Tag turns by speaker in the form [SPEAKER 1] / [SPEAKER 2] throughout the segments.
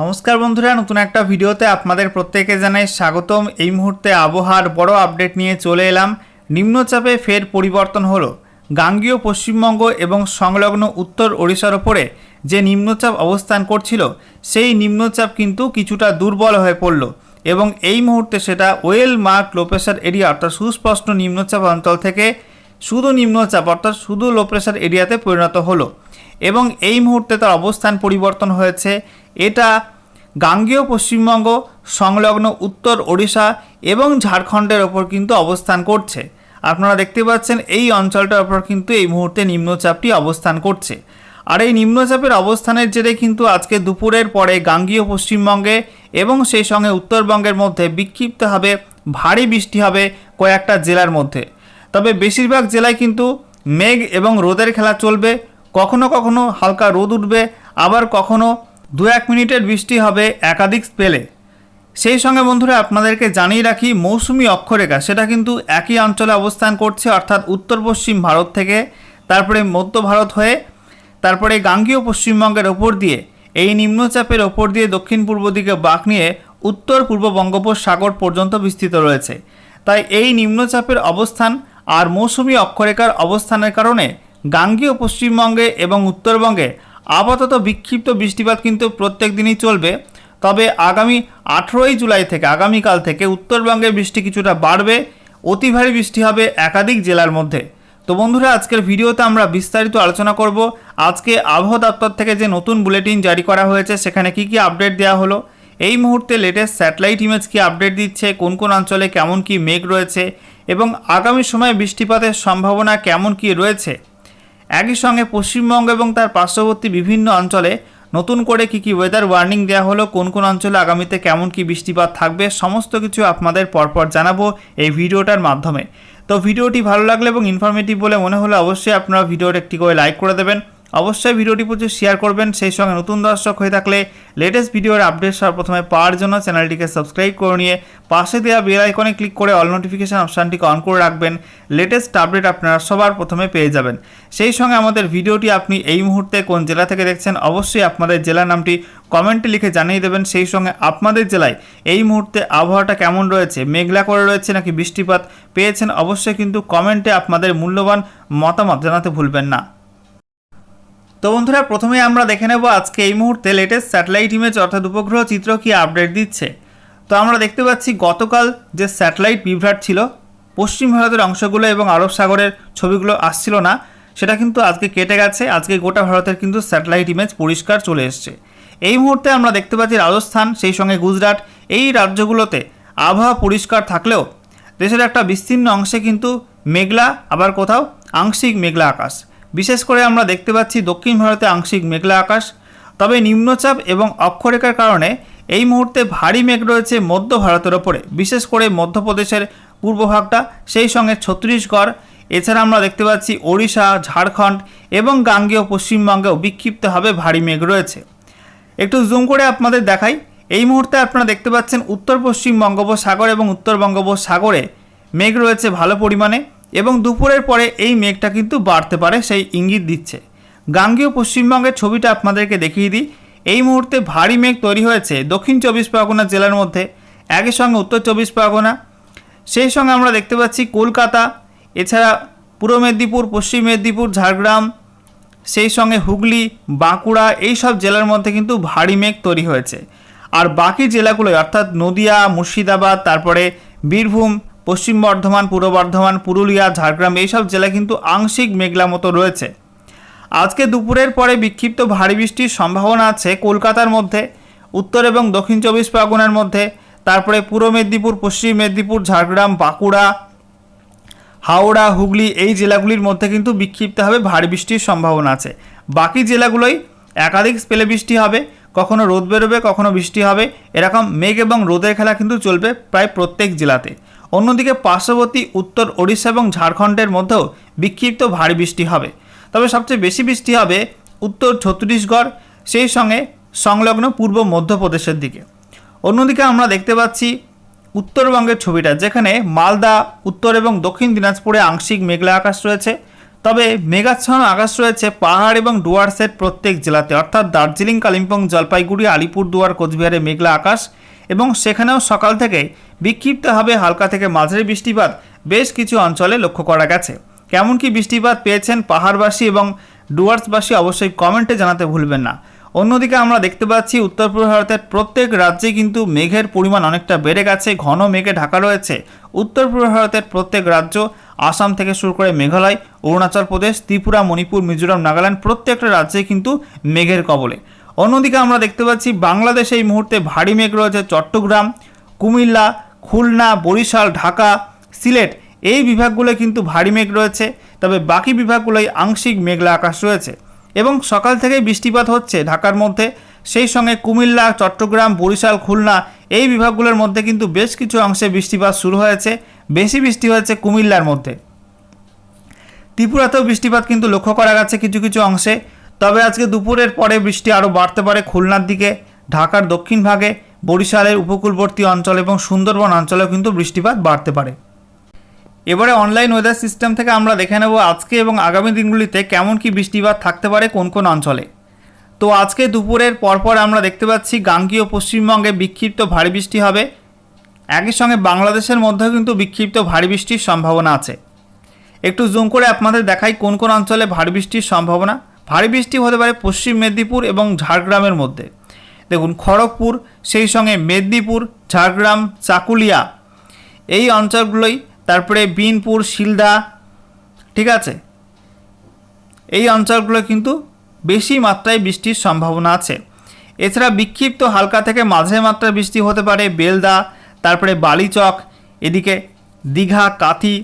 [SPEAKER 1] নমস্কার বন্ধুরা, নতুন একটা ভিডিওতে আপনাদের প্রত্যেককে জানাই স্বাগতম। এই মুহূর্তে আবহাওয়ার বড় আপডেট নিয়ে চলে এলাম। নিম্নচাপে ফের পরিবর্তন হলো। গাঙ্গেয় পশ্চিমবঙ্গ এবং সংলগ্ন উত্তর ওড়িশার ওপরে যে নিম্নচাপ অবস্থান করছিল সেই নিম্নচাপ কিন্তু কিছুটা দুর্বল হয়ে পড়ল এবং এই মুহূর্তে সেটা well mark low pressure area অর্থাৎ সুস্পষ্ট নিম্নচাপ অঞ্চল থেকে শুধু নিম্নচাপ অর্থাৎ শুধু লো প্রেশার এরিয়াতে পরিণত হলো এবং এই মুহূর্তে তার অবস্থান পরিবর্তন হয়েছে। এটা গাঙ্গেয় পশ্চিমবঙ্গ সংলগ্ন উত্তর ওড়িশা এবং ঝাড়খণ্ডের ওপর কিন্তু অবস্থান করছে। আপনারা দেখতে পাচ্ছেন এই অঞ্চলটার ওপর কিন্তু এই মুহূর্তে নিম্নচাপটি অবস্থান করছে। আর এই নিম্নচাপের অবস্থানের জেরে কিন্তু আজকে দুপুরের পরে গাঙ্গেয় পশ্চিমবঙ্গে এবং সেই সঙ্গে উত্তরবঙ্গের মধ্যে বিক্ষিপ্তভাবে ভারী বৃষ্টি হবে কয়েকটা জেলার মধ্যে। তবে বেশিরভাগ জেলায় কিন্তু মেঘ এবং রোদের খেলা চলবে। কখনো কখনো হালকা রোদ উঠবে, আবার কখনো 2-1 মিনিটের বৃষ্টি হবে একাধিক স্পেলে। সেই সঙ্গে বন্ধুরা আপনাদেরকে জানিয়ে রাখি, মৌসুমি অক্ষরেখা সেটা কিন্তু একই অঞ্চলে অবস্থান করছে, অর্থাৎ উত্তর পশ্চিম ভারত থেকে তারপরে মধ্য ভারত হয়ে তারপরে গাঙ্গেয় পশ্চিমবঙ্গের ওপর দিয়ে এই নিম্নচাপের ওপর দিয়ে দক্ষিণ পূর্ব দিকে বাঁক নিয়ে উত্তর পূর্ব বঙ্গোপসাগর পর্যন্ত বিস্তৃত রয়েছে। তাই এই নিম্নচাপের অবস্থান আর মৌসুমি অক্ষরেখার অবস্থানের কারণে গাঙ্গেয় পশ্চিমবঙ্গে এবং উত্তরবঙ্গে আপাতত বিক্ষিপ্ত বৃষ্টিপাত কিন্তু প্রত্যেক দিনই চলবে। তবে আগামী 18ই জুলাই থেকে আগামীকাল থেকে উত্তরবঙ্গে বৃষ্টি কিছুটা বাড়বে, অতি ভারী বৃষ্টি হবে একাধিক জেলার মধ্যে। তো বন্ধুরা, আজকের ভিডিওতে আমরা বিস্তারিত আলোচনা করব আজকে আবহাওয়া দপ্তর থেকে যে নতুন বুলেটিন জারি করা হয়েছে সেখানে কি কি আপডেট দেওয়া হলো, এই মুহূর্তে লেটেস্ট স্যাটেলাইট ইমেজ কি আপডেট দিচ্ছে, কোন কোন অঞ্চলে কেমন কি মেঘ রয়েছে এবং আগামী সময়ে বৃষ্টিপাতের সম্ভাবনা কেমন কি রয়েছে। একই সঙ্গে পশ্চিমবঙ্গ এবং তার পার্শ্ববর্তী বিভিন্ন অঞ্চলে নতুন করে কি কি ওয়েদার ওয়ার্নিং দেওয়া হলো, কোন কোন অঞ্চলে আগামীতে কেমন কি বৃষ্টিপাত থাকবে, সমস্ত কিছু আপনাদের পরপর জানাবো এই ভিডিওটার মাধ্যমে। তো ভিডিওটি ভালো লাগলে এবং ইনফরমেটিভ বলে মনে হলে অবশ্যই আপনারা ভিডিওর একটি করে লাইক করে দেবেন, অবশ্যই ভিডিওটি প্রচুর শেয়ার করবেন। সেই সঙ্গে নতুন দর্শক হয়ে থাকলে লেটেস্ট ভিডিওর আপডেট সবার প্রথমে পাওয়ার জন্য চ্যানেলটিকে সাবস্ক্রাইব করে নিয়ে পাশে দেওয়া বেল আইকনে ক্লিক করে অল নোটিফিকেশন অপশানটিকে অন করে রাখবেন। লেটেস্ট আপডেট আপনারা সবার প্রথমে পেয়ে যাবেন। সেই সঙ্গে আমাদের ভিডিওটি আপনি এই মুহূর্তে কোন জেলা থেকে দেখছেন অবশ্যই আপনাদের জেলার নামটি কমেন্টে লিখে জানিয়ে দেবেন। সেই সঙ্গে আপনাদের জেলায় এই মুহূর্তে আবহাওয়াটা কেমন রয়েছে, মেঘলা করে রয়েছে নাকি বৃষ্টিপাত পেয়েছেন, অবশ্যই কিন্তু কমেন্টে আপনাদের মূল্যবান মতামত জানাতে ভুলবেন না। তো বন্ধুরা, প্রথমে আমরা দেখে নেব আজকে এই মুহূর্তে লেটেস্ট স্যাটেলাইট ইমেজ অর্থাৎ উপগ্রহ চিত্র কি আপডেট দিচ্ছে। তো আমরা দেখতে পাচ্ছি গতকাল যে স্যাটেলাইট বিভ্রাট ছিল, পশ্চিম ভারতের অংশগুলো এবং আরব সাগরের ছবিগুলো আসছিল না, সেটা কিন্তু আজকে কেটে গেছে। আজকে গোটা ভারতের কিন্তু স্যাটেলাইট ইমেজ পরিষ্কার চলে এসছে। এই মুহূর্তে আমরা দেখতে পাচ্ছি রাজস্থান সেই সঙ্গে গুজরাট এই রাজ্যগুলোতে আবহাওয়া পরিষ্কার থাকলেও দেশের একটা বিস্তীর্ণ অংশে কিন্তু মেঘলা, আবার কোথাও আংশিক মেঘলা আকাশ। বিশেষ করে আমরা দেখতে পাচ্ছি দক্ষিণ ভারতে আংশিক মেঘলা আকাশ। তবে নিম্নচাপ এবং অক্ষরেখার কারণে এই মুহূর্তে ভারী মেঘ রয়েছে মধ্য ভারতের ওপরে, বিশেষ করে মধ্যপ্রদেশের পূর্বভাগটা সেই সঙ্গে ছত্তিশগড়। এছাড়া আমরা দেখতে পাচ্ছি ওড়িশা, ঝাড়খণ্ড এবং গাঙ্গেয় পশ্চিমবঙ্গেও বিক্ষিপ্তভাবে ভারী মেঘ রয়েছে। একটু জুম করে আপনাদের দেখাই, এই মুহূর্তে আপনারা দেখতে পাচ্ছেন উত্তর পশ্চিম বঙ্গোপসাগর এবং উত্তর বঙ্গোপসাগরে মেঘ রয়েছে ভালো পরিমাণে এবং দুপুরের পরে এই মেঘটা কিন্তু বাড়তে পারে সেই ইঙ্গিত দিচ্ছে। গাঙ্গেয় পশ্চিমবঙ্গের ছবিটা আপনাদেরকে দেখিয়ে দিই। এই মুহূর্তে ভারী মেঘ তৈরি হয়েছে দক্ষিণ 24 পরগনা জেলার মধ্যে, একই সঙ্গে উত্তর 24 পরগনা, সেই সঙ্গে আমরা দেখতে পাচ্ছি কলকাতা, এছাড়া পূর্ব মেদিনীপুর, পশ্চিম মেদিনীপুর, ঝাড়গ্রাম, সেই সঙ্গে হুগলি, বাঁকুড়া এই সব জেলার মধ্যে কিন্তু ভারী মেঘ তৈরি হয়েছে। আর বাকি জেলাগুলোয় অর্থাৎ নদিয়া, মুর্শিদাবাদ, তারপরে বীরভূম, পশ্চিম বর্ধমান, পূর্ব বর্ধমান, পুরুলিয়া, ঝাড়গ্রাম এইসব জেলা কিন্তু আংশিক মেঘলা মতো রয়েছে। আজকে দুপুরের পরে বিক্ষিপ্ত ভারী বৃষ্টির সম্ভাবনা আছে কলকাতার মধ্যে, উত্তর এবং দক্ষিণ 24 পরগনার মধ্যে, তারপরে পূর্ব মেদিনীপুর, পশ্চিম মেদিনীপুর, ঝাড়গ্রাম, বাঁকুড়া, হাওড়া, হুগলি এই জেলাগুলির মধ্যে কিন্তু বিক্ষিপ্তভাবে ভারী বৃষ্টির সম্ভাবনা আছে। বাকি জেলাগুলোই একাধিক স্পেলে বৃষ্টি হবে, কখনো রোদ বেরোবে কখনো বৃষ্টি হবে, এরকম মেঘ এবং রোদের খেলা কিন্তু চলবে প্রায় প্রত্যেক জেলাতে। অন্যদিকে পার্শ্ববর্তী উত্তর ওড়িশা এবং ঝাড়খণ্ডের মধ্যেও বিক্ষিপ্ত ভারী বৃষ্টি হবে। তবে সবচেয়ে বেশি বৃষ্টি হবে উত্তর ছত্তিশগড় সেই সঙ্গে সংলগ্ন পূর্ব মধ্যপ্রদেশের দিকে। অন্যদিকে আমরা দেখতে পাচ্ছি উত্তরবঙ্গের ছবিটা, যেখানে মালদা, উত্তর এবং দক্ষিণ দিনাজপুরে আংশিক মেঘলা আকাশ রয়েছে, তবে মেঘাচ্ছন্ন আকাশ রয়েছে পাহাড় এবং ডুয়ার্সের প্রত্যেক জেলাতে, অর্থাৎ দার্জিলিং, কালিম্পং, জলপাইগুড়ি, আলিপুরদুয়ার, কোচবিহারে মেঘলা আকাশ এবং সেখানেও সকাল থেকে বিক্ষিপ্তভাবে হালকা থেকে মাঝারি বৃষ্টিপাত বেশ কিছু অঞ্চলে লক্ষ্য করা গেছে। কেমন কি বৃষ্টিপাত পেয়েছেন পাহাড়বাসী এবং ডুয়ার্সবাসী অবশ্যই কমেন্টে জানাতে ভুলবেন না। অন্যদিকে আমরা দেখতে পাচ্ছি উত্তর পূর্ব ভারতের প্রত্যেক রাজ্যে কিন্তু মেঘের পরিমাণ অনেকটা বেড়ে গেছে, ঘন মেঘে ঢাকা রয়েছে উত্তর পূর্ব ভারতের প্রত্যেক রাজ্য, আসাম থেকে শুরু করে মেঘালয়, অরুণাচল প্রদেশ, ত্রিপুরা, মণিপুর, মিজোরাম, নাগাল্যান্ড প্রত্যেকটা রাজ্যে কিন্তু মেঘের কবলে। অন্যদিকে আমরা দেখতে পাচ্ছি বাংলাদেশে এই মুহূর্তে ভারী মেঘ রয়েছে চট্টগ্রাম, কুমিল্লা, খুলনা, বরিশাল, ঢাকা, সিলেট এই বিভাগগুলো কিন্তু ভারী মেঘ রয়েছে, তবে বাকি বিভাগগুলোই আংশিক মেঘলা আকাশ রয়েছে এবং সকাল থেকেই বৃষ্টিপাত হচ্ছে ঢাকার মধ্যে। সেই সঙ্গে কুমিল্লা, চট্টগ্রাম, বরিশাল, খুলনা এই বিভাগগুলোর মধ্যে কিন্তু বেশ কিছু অংশে বৃষ্টিপাত শুরু হয়েছে, বেশি বৃষ্টি হয়েছে কুমিল্লার মধ্যে। ত্রিপুরাতেও বৃষ্টিপাত কিন্তু লক্ষ্য করা গেছে কিছু কিছু অংশে, তবে আজকে দুপুরের পরে বৃষ্টি আরও বাড়তে পারে খুলনার দিকে, ঢাকার দক্ষিণ ভাগে, বরিশালের উপকূলবর্তী অঞ্চল এবং সুন্দরবন অঞ্চলেও কিন্তু বৃষ্টিপাত বাড়তে পারে। এবারে অনলাইন ওয়েদার সিস্টেম থেকে আমরা দেখে নেব আজকে এবং আগামী দিনগুলিতে কেমন কি বৃষ্টিপাত থাকতে পারে কোন কোন অঞ্চলে। তো আজকে দুপুরের পরপর আমরা দেখতে পাচ্ছি গাঙ্গীয় পশ্চিমবঙ্গে বিক্ষিপ্ত ভারী বৃষ্টি হবে, একই সঙ্গে বাংলাদেশের মধ্যেও কিন্তু বিক্ষিপ্ত ভারী বৃষ্টির সম্ভাবনা আছে। একটু জুম করে আপনাদের দেখাই কোন কোন অঞ্চলে ভারী বৃষ্টির সম্ভাবনা। ভারী বৃষ্টি হতে পারে পশ্চিম মেদিনীপুর এবং ঝাড়গ্রামের মধ্যে। দেখুন খড়গপুর, সেই সঙ্গে মেদিনীপুর, ঝাড়গ্রাম, চাকুলিয়া এই অঞ্চলগুলোই, তারপরে বিনপুর, শিলদা, ঠিক আছে, এই অঞ্চলগুলো কিন্তু বেশি মাত্রায় বৃষ্টির সম্ভাবনা আছে। এছাড়া বিক্ষিপ্ত হালকা থেকে মাঝারি মাত্রায় বৃষ্টি হতে পারে বেলদা, তারপরে বালিচক, এদিকে দীঘা, কাথি,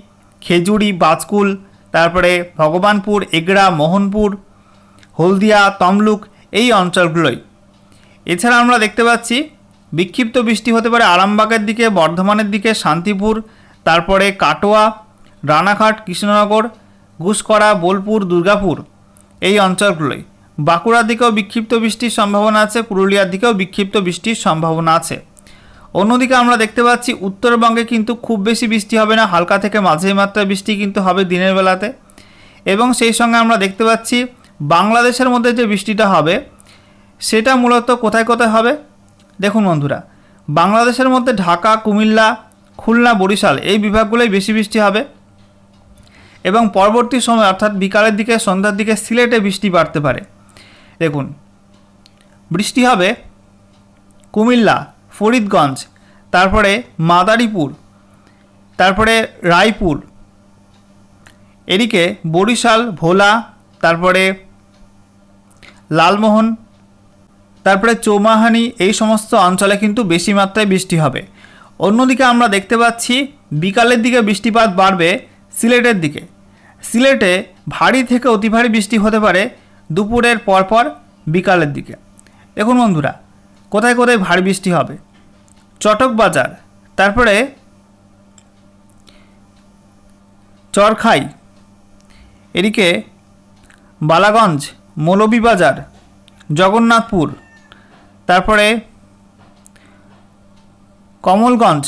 [SPEAKER 1] খেজুরি, বাজকুল, তারপরে ভগবানপুর, এগড়া, মোহনপুর, হলদিয়া, তমলুক এই অঞ্চলগুলোই। এছাড়া আমরা দেখতে পাচ্ছি বিক্ষিপ্ত বৃষ্টি হতে পারে আরামবাগের দিকে, বর্ধমানের দিকে, শান্তিপুর, তারপরে কাটোয়া, রানাঘাট, কৃষ্ণনগর, ঘুষকরা, বোলপুর, দুর্গাপুর এই অঞ্চলগুলোই। বাঁকুড়ার দিকেও বিক্ষিপ্ত বৃষ্টির সম্ভাবনা আছে, পুরুলিয়ার দিকেও বিক্ষিপ্ত বৃষ্টির সম্ভাবনা আছে। অন্যদিকে আমরা দেখতে পাচ্ছি উত্তরবঙ্গে কিন্তু খুব বেশি বৃষ্টি হবে না, হালকা থেকে মাঝারি মাত্রার বৃষ্টি কিন্তু হবে দিনের বেলাতে। এবং সেই সঙ্গে আমরা দেখতে পাচ্ছি বাংলাদেশের মধ্যে যে বৃষ্টিটা হবে সেটা মূলত কোথায় কোথায় হবে দেখুন বন্ধুরা, বাংলাদেশের মধ্যে ঢাকা, কুমিল্লা, খুলনা, বরিশাল এই বিভাগগুলোই বেশি বৃষ্টি হবে এবং পরবর্তী সময় অর্থাৎ বিকালের দিকে, সন্ধ্যার দিকে সিলেটে বৃষ্টি বাড়তে পারে। দেখুন বৃষ্টি হবে কুমিল্লা, ফরিদগঞ্জ, তারপরে মাদারীপুর, তারপরে রায়পুর, এদিকে বরিশাল, ভোলা, তারপরে লালমোহন, তারপরে চৌমাহানি এই সমস্ত অঞ্চলে কিন্তু বেশি মাত্রায় বৃষ্টি হবে। অন্যদিকে আমরা দেখতে পাচ্ছি বিকালের দিকে বৃষ্টিপাত বাড়বে সিলেটের দিকে। সিলেটে ভারী থেকে অতি ভারী বৃষ্টি হতে পারে দুপুরের পরপর বিকালের দিকে। দেখুন বন্ধুরা কোথায় কোথায় ভারী বৃষ্টি হবে, চটকবাজার, তারপরে চরখাই, এদিকে বালাগঞ্জ, মৌলভীবাজার, জগন্নাথপুর, তারপরে কমলগঞ্জ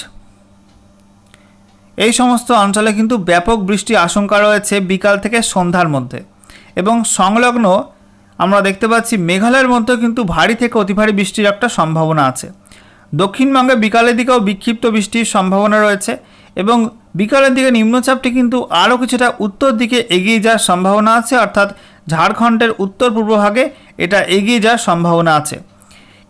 [SPEAKER 1] এই সমস্ত অঞ্চলে কিন্তু ব্যাপক বৃষ্টির আশঙ্কা রয়েছে বিকাল থেকে সন্ধ্যার মধ্যে। এবং সংলগ্ন আমরা দেখতে পাচ্ছি মেঘালয়ের মধ্যেও কিন্তু ভারী থেকে অতি ভারী বৃষ্টির একটা সম্ভাবনা আছে। দক্ষিণবঙ্গে বিকালের দিকেও বিক্ষিপ্ত বৃষ্টির সম্ভাবনা রয়েছে এবং বিকালের দিকে নিম্নচাপটি কিন্তু আরও কিছুটা উত্তর দিকে এগিয়ে যাওয়ার সম্ভাবনা আছে, অর্থাৎ ঝাড়খণ্ডের উত্তর পূর্ব ভাগে এটা এগিয়ে যাওয়ার সম্ভাবনা আছে।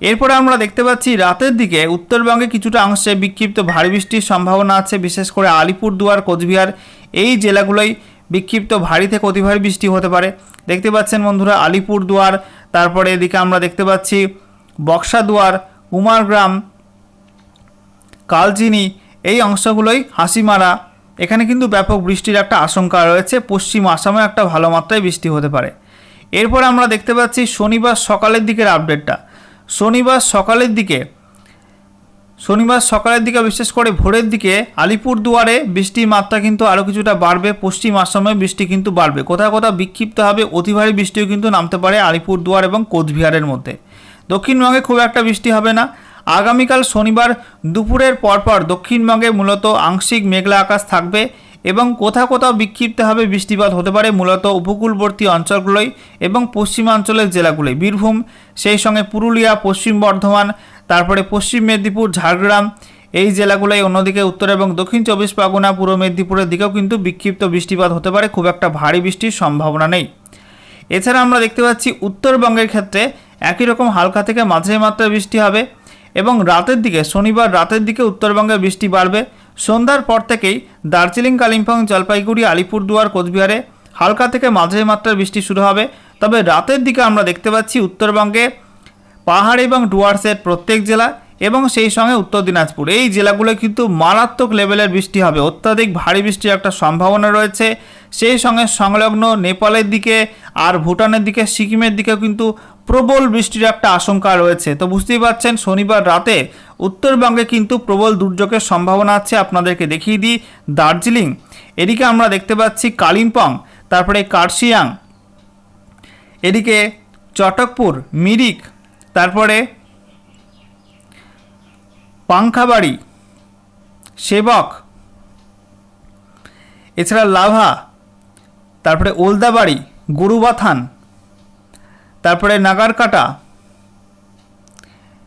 [SPEAKER 1] এরপরে আমরা দেখতে পাচ্ছি রাতের দিকে উত্তরবঙ্গে কিছুটা অংশে বিক্ষিপ্ত ভারী বৃষ্টির সম্ভাবনা আছে, বিশেষ করে আলিপুরদুয়ার, কোচবিহার এই জেলাগুলোই বিক্ষিপ্ত ভারী থেকে অতি ভারী বৃষ্টি হতে পারে। দেখতে পাচ্ছেন বন্ধুরা আলিপুরদুয়ার, তারপরে এদিকে আমরা দেখতে পাচ্ছি বক্সাদুয়ার, কুমারগ্রাম, কালচিনি এই অংশগুলোই, হাসিমারা এখানে কিন্তু ব্যাপক বৃষ্টির একটা আশঙ্কা রয়েছে। পশ্চিম আসামে একটা ভালো মাত্রায় বৃষ্টি হতে পারে। এরপরে আমরা দেখতে পাচ্ছি শনিবার সকালের দিকের আপডেটটা। শনিবার সকালের দিকে বিশেষ করে ভোরের দিকে আলিপুরদুয়ারে বৃষ্টির মাত্রা কিন্তু আরও কিছুটা বাড়বে, পশ্চিম আসামে বৃষ্টি কিন্তু বাড়বে, কোথাও কোথাও বিক্ষিপ্ত হবে অতি ভারী বৃষ্টিও কিন্তু নামতে পারে আলিপুরদুয়ার এবং কোচবিহারের মধ্যে। দক্ষিণবঙ্গে খুব একটা বৃষ্টি হবে না। আগামীকাল শনিবার দুপুরের পরপর দক্ষিণবঙ্গে মূলত আংশিক মেঘলা আকাশ থাকবে এবং কোথাও কোথাও বিক্ষিপ্তভাবে বৃষ্টিপাত হতে পারে মূলত উপকূলবর্তী অঞ্চলগুলোই এবং পশ্চিমাঞ্চলের জেলাগুলোই, বীরভূম, সেই সঙ্গে পুরুলিয়া, পশ্চিম বর্ধমান, তারপরে পশ্চিম মেদিনীপুর, ঝাড়গ্রাম, এই জেলাগুলোই। অন্যদিকে উত্তর এবং দক্ষিণ 24 পরগনা, পূর্ব মেদিনীপুরের দিকেও কিন্তু বিক্ষিপ্ত বৃষ্টিপাত হতে পারে, খুব একটা ভারী বৃষ্টির সম্ভাবনা নেই। এছাড়া আমরা দেখতে পাচ্ছি উত্তরবঙ্গের ক্ষেত্রে একই রকম হালকা থেকে মাঝারি মাত্রায় বৃষ্টি হবে এবং রাতের দিকে, শনিবার রাতের দিকে উত্তরবঙ্গে বৃষ্টি বাড়বে। সন্ধ্যার পর থেকেই দার্জিলিং, কালিম্পং, জলপাইগুড়ি, আলিপুরদুয়ার, কোচবিহারে হালকা থেকে মাঝারি মাত্রার বৃষ্টি শুরু হবে। তবে রাতের দিকে আমরা দেখতে পাচ্ছি উত্তরবঙ্গে পাহাড় এবং ডুয়ার্সের প্রত্যেক জেলা এবং সেই সঙ্গে উত্তর দিনাজপুর, এই জেলাগুলো কিন্তু মারাত্মক লেভেলের বৃষ্টি হবে, অত্যাধিক ভারী বৃষ্টির একটা সম্ভাবনা রয়েছে। সেই সঙ্গে সংলগ্ন নেপালের দিকে আর ভুটানের দিকে, সিকিমের দিকেও কিন্তু প্রবল বৃষ্টির একটা আশঙ্কা রয়েছে। তো বুঝতেই পারছেন শনিবার রাতে উত্তরবঙ্গে কিন্তু প্রবল দুর্যোগের সম্ভাবনা আছে। আপনাদেরকে দেখিয়ে দিই দার্জিলিং, এদিকে আমরা দেখতে পাচ্ছি কালিম্পং, তারপরে কার্শিয়াং, এদিকে চটকপুর, মিরিক, তারপরে পাংখাবাড়ি, সেবক, এছাড়া লাভা, তারপরে ওলদাবাড়ি, গরুবাথান, তারপরে নাগারকাটা,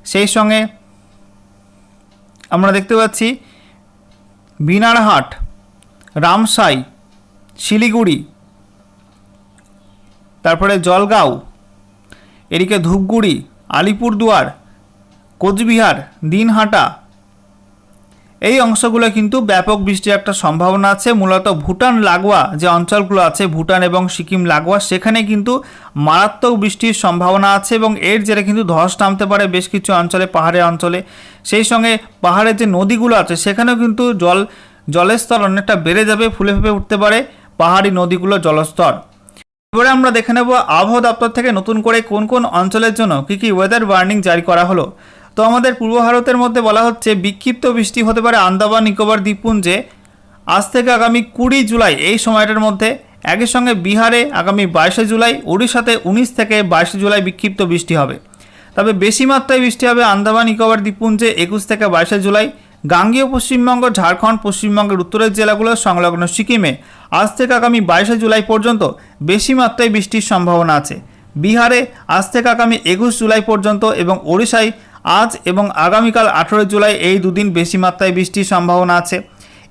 [SPEAKER 1] সেই সঙ্গে আমরা দেখতে পাচ্ছি বিনারহাট, রামসাই, শিলিগুড়ি, তারপরে জলগাঁও, এদিকে ধূপগুড়ি, আলিপুরদুয়ার, কোচবিহার, দিনহাটা, এই অংশগুলো কিন্তু ব্যাপক বৃষ্টির একটা সম্ভাবনা আছে। মূলত ভুটান লাগোয়া যে অঞ্চলগুলো আছে, ভুটান এবং সিকিম লাগোয়া, সেখানে কিন্তু মারাত্মক বৃষ্টির সম্ভাবনা আছে এবং এর জেরে কিন্তু ধস নামতে পারে বেশ কিছু অঞ্চলে, পাহাড়ের অঞ্চলে। সেই সঙ্গে পাহাড়ের যে নদীগুলো আছে সেখানেও কিন্তু জলের স্তর অনেকটা বেড়ে যাবে, ফুলে ফেঁপে উঠতে পারে পাহাড়ি নদীগুলো জলস্তর। এবারে আমরা দেখে নেব আবহাওয়া দপ্তর থেকে নতুন করে কোন কোন অঞ্চলের জন্য কী ওয়েদার ওয়ার্নিং জারি করা হলো। তো আমাদের পূর্ব ভারতের মধ্যে বলা হচ্ছে বিক্ষিপ্ত বৃষ্টি হতে পারে আন্দামান নিকোবর দ্বীপপুঞ্জে আজ থেকে আগামী 20 জুলাই এই সময়টার মধ্যে। একই সঙ্গে বিহারে আগামী 22 জুলাই, ওড়িশাতে 19 থেকে 22 জুলাই বিক্ষিপ্ত বৃষ্টি হবে। তবে বেশি মাত্রায় বৃষ্টি হবে আন্দামান নিকোবর দ্বীপপুঞ্জে 21 থেকে 22 জুলাই। গাঙ্গেয় পশ্চিমবঙ্গ, ঝাড়খণ্ড, পশ্চিমবঙ্গের উত্তরের জেলাগুলো সংলগ্ন সিকিমে আজ থেকে আগামী 22 জুলাই পর্যন্ত বেশি মাত্রায় বৃষ্টির সম্ভাবনা আছে। বিহারে আজ থেকে আগামী 21 জুলাই পর্যন্ত এবং ওড়িশায় আজ এবং আগামীকাল 18 জুলাই এই দুদিন বেশি মাত্রায় বৃষ্টির সম্ভাবনা আছে।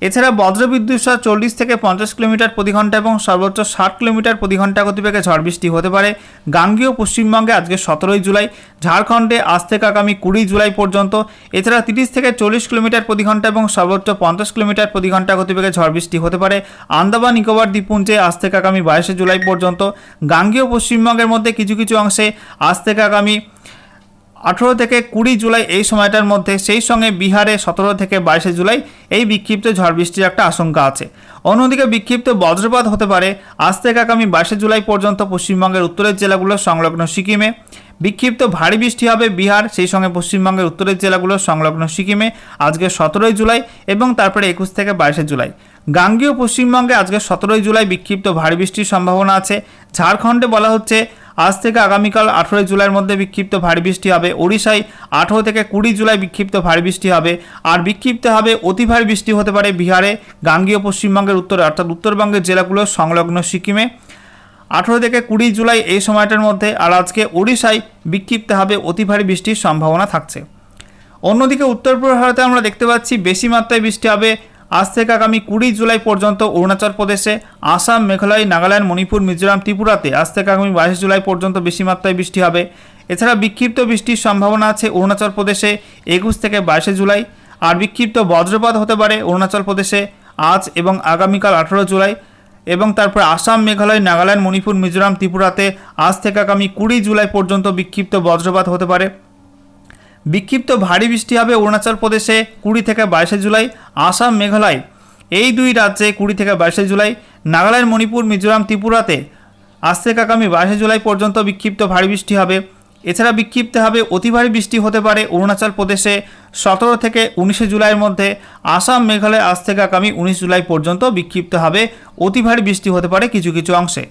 [SPEAKER 1] এছাড়া বজ্রবিদ্যুৎ সহ 40 থেকে 50 কিলোমিটার প্রতি ঘন্টা এবং সর্বোচ্চ 60 কিলোমিটার প্রতি ঘন্টা গতিবেগে ঝড় বৃষ্টি হতে পারে গাঙ্গেয় পশ্চিমবঙ্গে আজকে 17 জুলাই, ঝাড়খণ্ডে আজ থেকে আগামী 20 জুলাই পর্যন্ত। এছাড়া 30 থেকে 40 কিলোমিটার প্রতি ঘন্টা এবং সর্বোচ্চ 50 কিলোমিটার প্রতি ঘন্টা গতিবেগে ঝড় বৃষ্টি হতে পারে আন্দামান নিকোবর দ্বীপপুঞ্জে আজ থেকে আগামী 22 জুলাই পর্যন্ত। গাঙ্গেয় পশ্চিমবঙ্গের মধ্যে কিছু কিছু অংশে আজ থেকে আগামী 18 থেকে 20 জুলাই এই সময়টার মধ্যে, সেই সঙ্গে বিহারে 17 থেকে 22 জুলাই এই বিক্ষিপ্ত ঝড় বৃষ্টির একটা আশঙ্কা আছে। অন্যদিকে বিক্ষিপ্ত বজ্রপাত হতে পারে আজ থেকে আগামী 22 জুলাই পর্যন্ত পশ্চিমবঙ্গের উত্তরের জেলাগুলো সংলগ্ন সিকিমে। বিক্ষিপ্ত ভারী বৃষ্টি হবে বিহার, সেই সঙ্গে পশ্চিমবঙ্গের উত্তরের জেলাগুলো সংলগ্ন সিকিমে আজকে 17 জুলাই এবং তারপরে 21 থেকে 22 জুলাই। গাঙ্গেয় পশ্চিমবঙ্গে আজকে 17 জুলাই বিক্ষিপ্ত ভারী বৃষ্টির সম্ভাবনা আছে। ঝাড়খণ্ডে বলা হচ্ছে আজ থেকে আগামীকাল 18 জুলাইয়ের মধ্যে বিক্ষিপ্ত ভারী বৃষ্টি হবে। ওড়িশায় 18 থেকে 20 জুলাই বিক্ষিপ্ত ভারী বৃষ্টি হবে। আর বিক্ষিপ্ত হবে অতি ভারী বৃষ্টি হতে পারে বিহারে, গাঙ্গেয় পশ্চিমবঙ্গের উত্তরে অর্থাৎ উত্তরবঙ্গের জেলাগুলো সংলগ্ন সিকিমে 18 থেকে 20 জুলাই এই সময়টার মধ্যে। আর আজকে ওড়িশায় বিক্ষিপ্ত হবে অতি ভারী বৃষ্টির সম্ভাবনা থাকছে। অন্যদিকে উত্তর পূর্ব ভারতে আমরা দেখতে পাচ্ছি বেশি মাত্রায় বৃষ্টি হবে আজ থেকে আগামী 20 জুলাই পর্যন্ত অরুণাচল প্রদেশে, আসাম, মেঘালয়, নাগাল্যান্ড, মণিপুর, মিজোরাম, ত্রিপুরাতে আজ থেকে আগামী 22 জুলাই পর্যন্ত বেশি মাত্রায় বৃষ্টি হবে। এছাড়া বিক্ষিপ্ত বৃষ্টির সম্ভাবনা আছে অরুণাচল প্রদেশে 21 থেকে 22 জুলাই। আর বিক্ষিপ্ত বজ্রপাত হতে পারে অরুণাচল প্রদেশে আজ এবং আগামীকাল 18 জুলাই এবং তারপর আসাম, মেঘালয়, নাগাল্যান্ড, মণিপুর, মিজোরাম, ত্রিপুরাতে আজ থেকে আগামী 20 জুলাই পর্যন্ত বিক্ষিপ্ত বজ্রপাত হতে পারে। বিক্ষিপ্ত ভারী বৃষ্টি হবে অরুণাচল প্রদেশে 20 থেকে 22 জুলাই, আসাম, মেঘালয় এই দুই রাজ্যে 20 থেকে 22 জুলাই, নাগাল্যান্ড, মণিপুর, মিজোরাম, ত্রিপুরাতে আজ থেকে আগামী 22 জুলাই পর্যন্ত বিক্ষিপ্ত ভারী বৃষ্টি হবে। এছাড়া বিক্ষিপ্ত হবে অতি ভারী বৃষ্টি হতে পারে অরুণাচল প্রদেশে 17 থেকে 19 জুলাইয়ের মধ্যে। আসাম, মেঘালয় আজ থেকে আগামী 19 জুলাই পর্যন্ত বিক্ষিপ্ত হবে অতি ভারী বৃষ্টি হতে পারে কিছু কিছু অংশে।